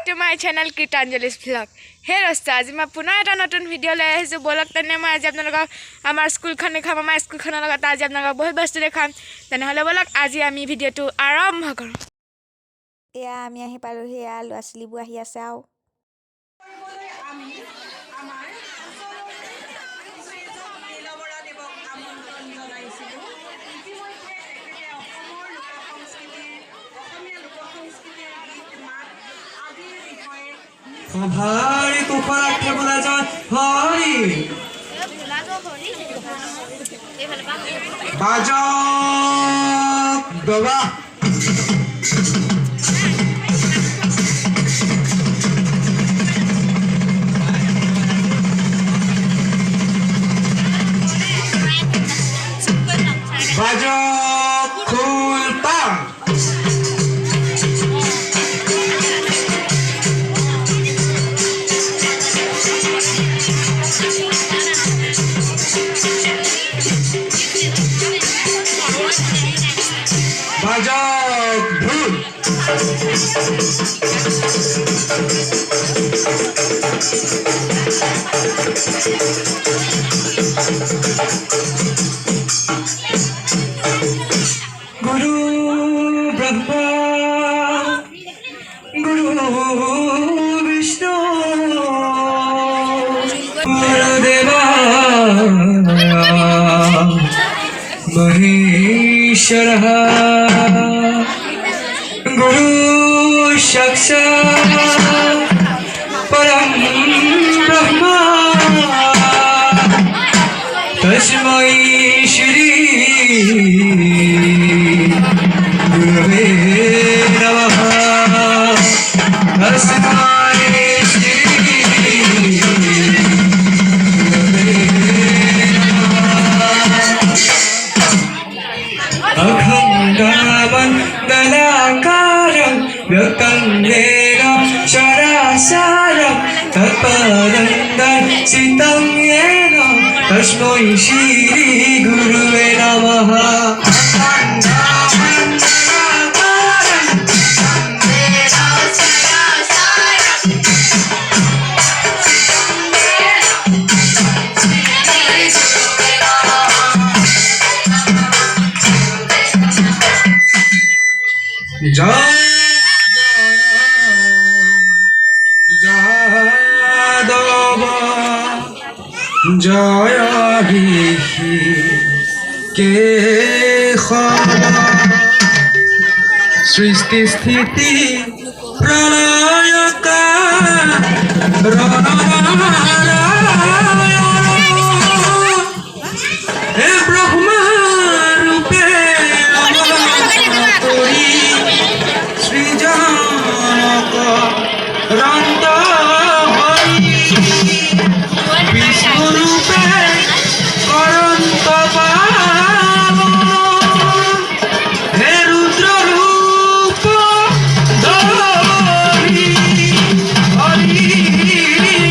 to my channel Kitanjali's vlog. Hey Rasta, আজি মই পুনৰ এটা নতুন ভিডিঅ' লৈ আহিছোঁ বলক তেনে মই আজি আপোনালোকক আমাৰ স্কুলখন দেখাম আমাৰ স্কুলখনৰ লগত আজি আপোনালোকক বহুত বস্তু দেখাম তেনেহ'লে বলক আজি আমি ভিডিঅ'টো আৰম্ভ কৰোঁ এয়া আমি আহি পালোহি এয়া ল'ৰা ছোৱালীবোৰ আহি আছে আৰু हरि कुफराठे बोला जा हरि बाजा गवा बाजा खुलता बाजक धूल गुरु ब्रह्मा गुरु विष्णु गुरुदेवा महेश्वरः गुरु साक्षात् परम ब्रह्मा तस्मै श्री गुरवे नमः तस्मै श्री गुरवे नमः अखण्डमण्डलाकारं व्यक्तं येन चराचरं तत्पदं दर्शितं येन तस्मै श्री गुरुवे नमः जय जादव जय के सृष्टि स्थिति प्रलयका हे ब्रह्मा रूपे सृजनक रंत विष्णु रूपे करंत हे रुद्र रूप हरि हरि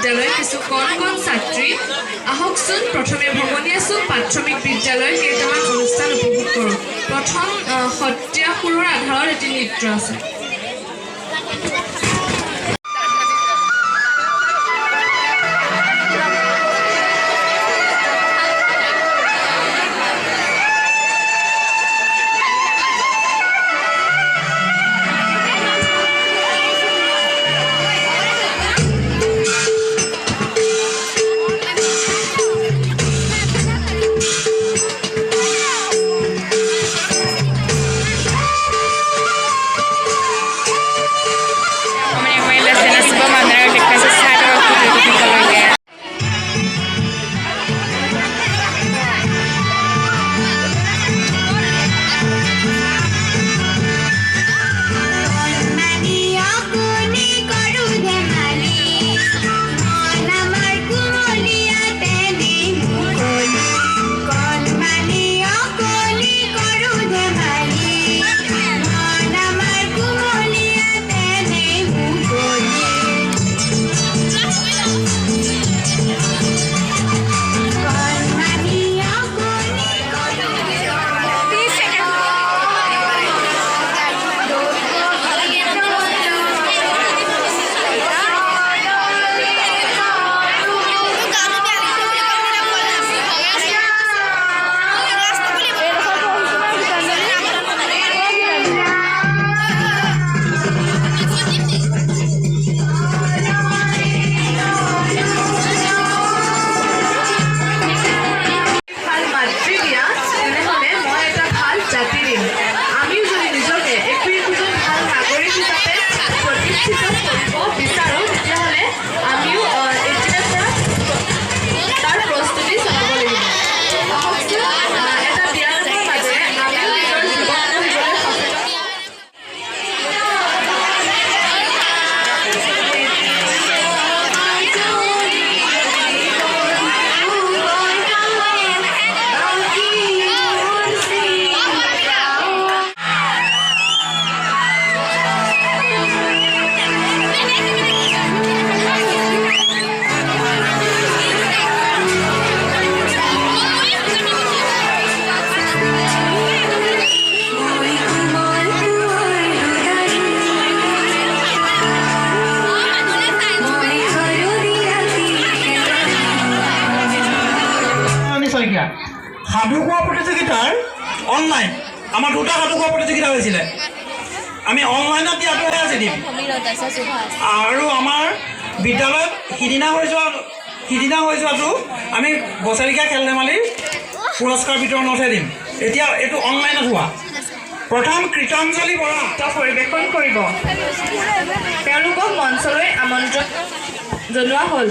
বিদ্যালয়ৰ কিছু কণ কণ ছাত্ৰী আহকচোন প্ৰথমে ভগনীয়া চুক প্ৰাথমিক বিদ্যালয়ৰ কেইটামান অনুষ্ঠান উপভোগ কৰোঁ। প্ৰথম সত্ৰীয়া সুৰৰ আধাৰত এটি নৃত্য আছে। সাধু কোৱা প্ৰতিযোগিতাৰ অনলাইন আমাৰ দুটা সাধু কোৱা প্ৰতিযোগিতা হৈছিলে। আমি অনলাইনত দিয়াটোহে আছে দিম। আৰু আমাৰ বিদ্যালয়ত সিদিনা হৈ যোৱাটো আমি বছৰেকীয়া খেল ধেমালিৰ পুৰস্কাৰ বিতৰণতহে দিম। এতিয়া এইটো অনলাইনত হোৱা। প্ৰথম কীৰ্তঞ্জলি বৰা পৰিৱেশন কৰিব। তেওঁলোকক মঞ্চলৈ আমন্ত্ৰণ জনোৱা হ'ল।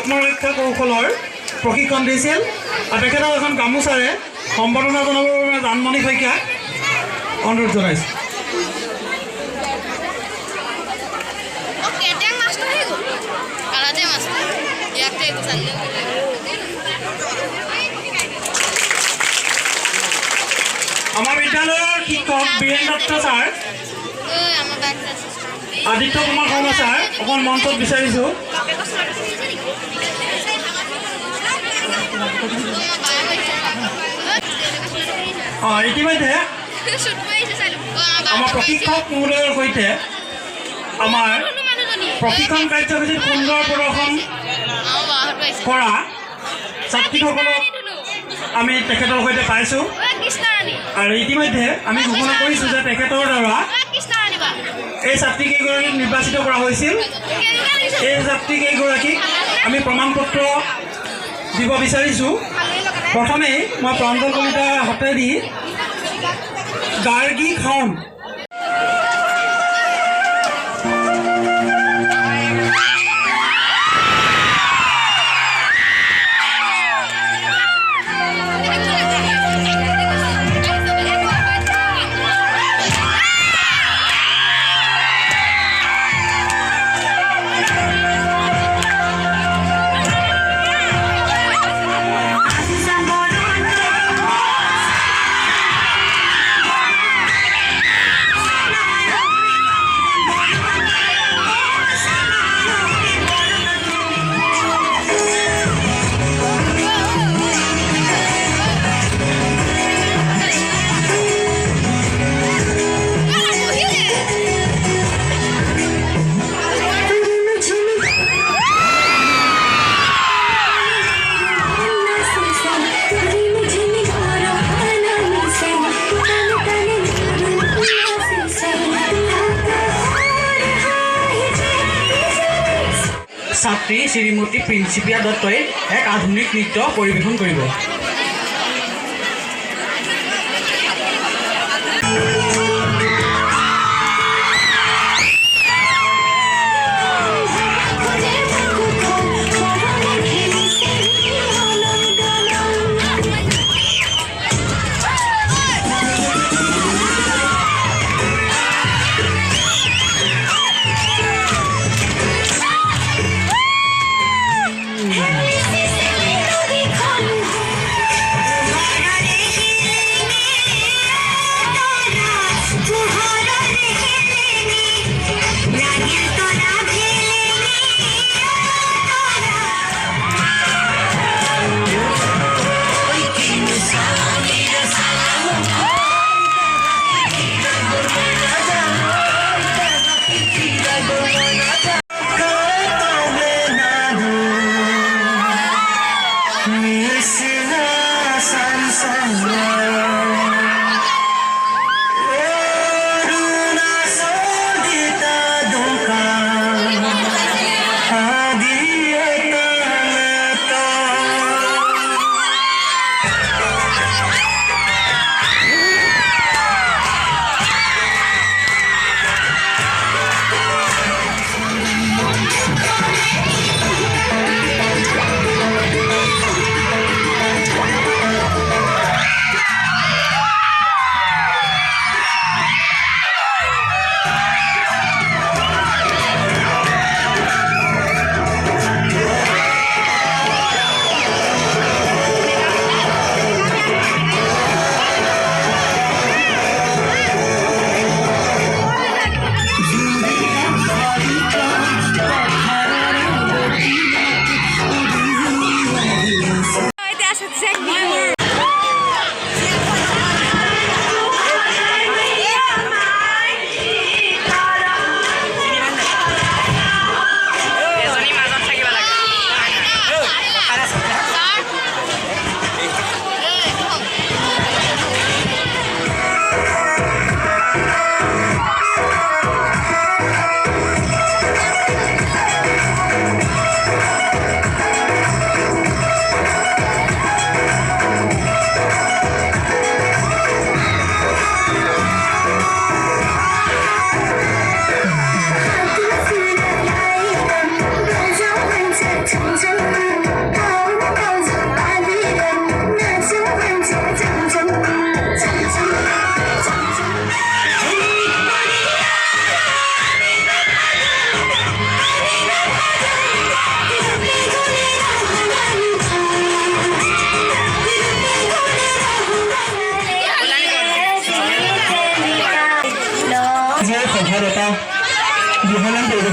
আত্মৰক্ষা কৌশলৰ প্ৰশিক্ষণ দিছিল আৰু তেখেতক এখন গামোচাৰে সম্বৰ্ধনা জনাবৰ বাবে জানমণি শইকীয়াক অনুৰোধ জনাইছোঁ। আমাৰ বিদ্যালয়ৰ শিক্ষক বীৰেন দত্ত ছাৰ, আদিত্য কুমাৰ শৰ্মা ছাৰ অকণ মঞ্চত বিচাৰিছোঁ। ইতিমধ্যে আমাৰ প্ৰশিক্ষক মহোদয়ৰ সৈতে আমাৰ প্ৰশিক্ষণ কাৰ্যসূচীত সুন্দৰ প্ৰদৰ্শন কৰা ছাত্ৰীসকলক আমি তেখেতৰ সৈতে পাইছোঁ আৰু ইতিমধ্যে আমি ঘোষণা কৰিছোঁ যে তেখেতৰ দ্বাৰা এই ছাত্ৰীকেইগৰাকীক নিৰ্বাচিত কৰা হৈছিল। এই ছাত্ৰীকেইগৰাকীক আমি প্ৰমাণ পত্ৰ দিব বিচাৰিছোঁ। প্ৰথমেই মই প্ৰাঞ্জল কলিতাৰ হাতেদি গাৰ্গী খাউন ছাত্ৰী শ্ৰীমতী প্ৰিন্সিপিয়া দত্তই এক আধুনিক নৃত্য পৰিৱেশন কৰিব।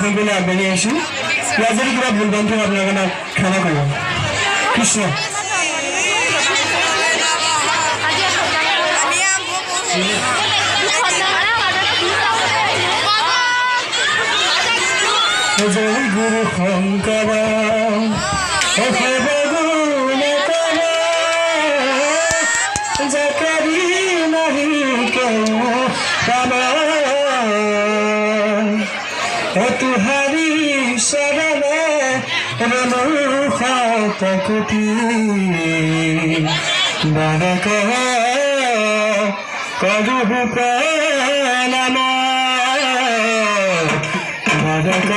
আহিবলৈ আগবাঢ়ি আহিছোঁ ইয়াত যদি কিবা ভুল ভ্ৰান্তি হয় আপোনালোকে ক্ষমা কৰিব কৃষ্ণ জয় গুৰু শংকৰ জাকাৰি নাহি তুহাৰি চৰণে ৰমুখি বাৰক কৰু প্ৰণাম বাৰক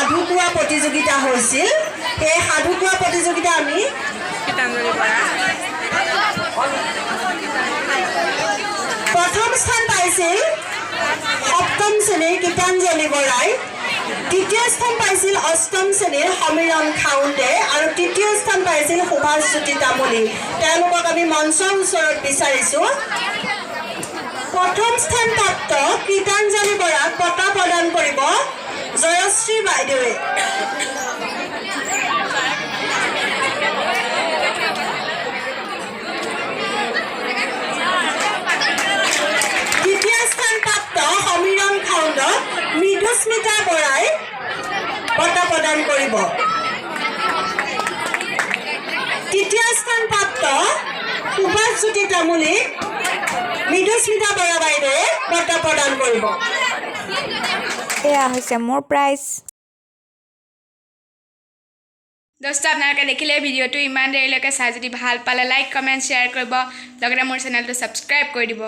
সাধু কোৱা প্ৰতিযোগিতা হৈছিল এই সাধু কোৱা প্ৰতিযোগিতা আমি প্ৰথম স্থান পাইছিল সপ্তম শ্ৰেণীৰ গীতাঞ্জলি বৰাই তৃতীয় স্থান পাইছিল অষ্টম শ্ৰেণীৰ সমীৰণ খাউণ্টে আৰু তৃতীয় স্থান পাইছিল সুভাষজ্যোতি তামুলী তেওঁলোকক আমি মঞ্চৰ ওচৰত বিচাৰিছোঁ প্ৰথম স্থান প্ৰাপ্ত কৃতাঞ্জলি বৰাক বঁটা প্ৰদান কৰিব জয়শ্ৰী বাইদেৱে দ্বিতীয় স্থান প্ৰাপ্ত সমীৰণ খাউণ্ডক মৃদুস্মিতা বৰাই বঁটা প্ৰদান কৰিব তৃতীয় স্থান প্ৰাপ্ত সুভাষজ্যোতি তামুলীক মৃদুস্মিতা বৰা বাইদেৱে বঁটা প্ৰদান কৰিব এয়া হৈছে মোৰ প্ৰাইজ দোস্ত আপোনালোকে দেখিলে ভিডিঅ'টো ইমান দেৰিলৈকে চাই যদি ভাল পালে লাইক কমেণ্ট শ্বেয়াৰ কৰিব লগতে মোৰ চেনেলটো ছাবস্ক্ৰাইব কৰি দিব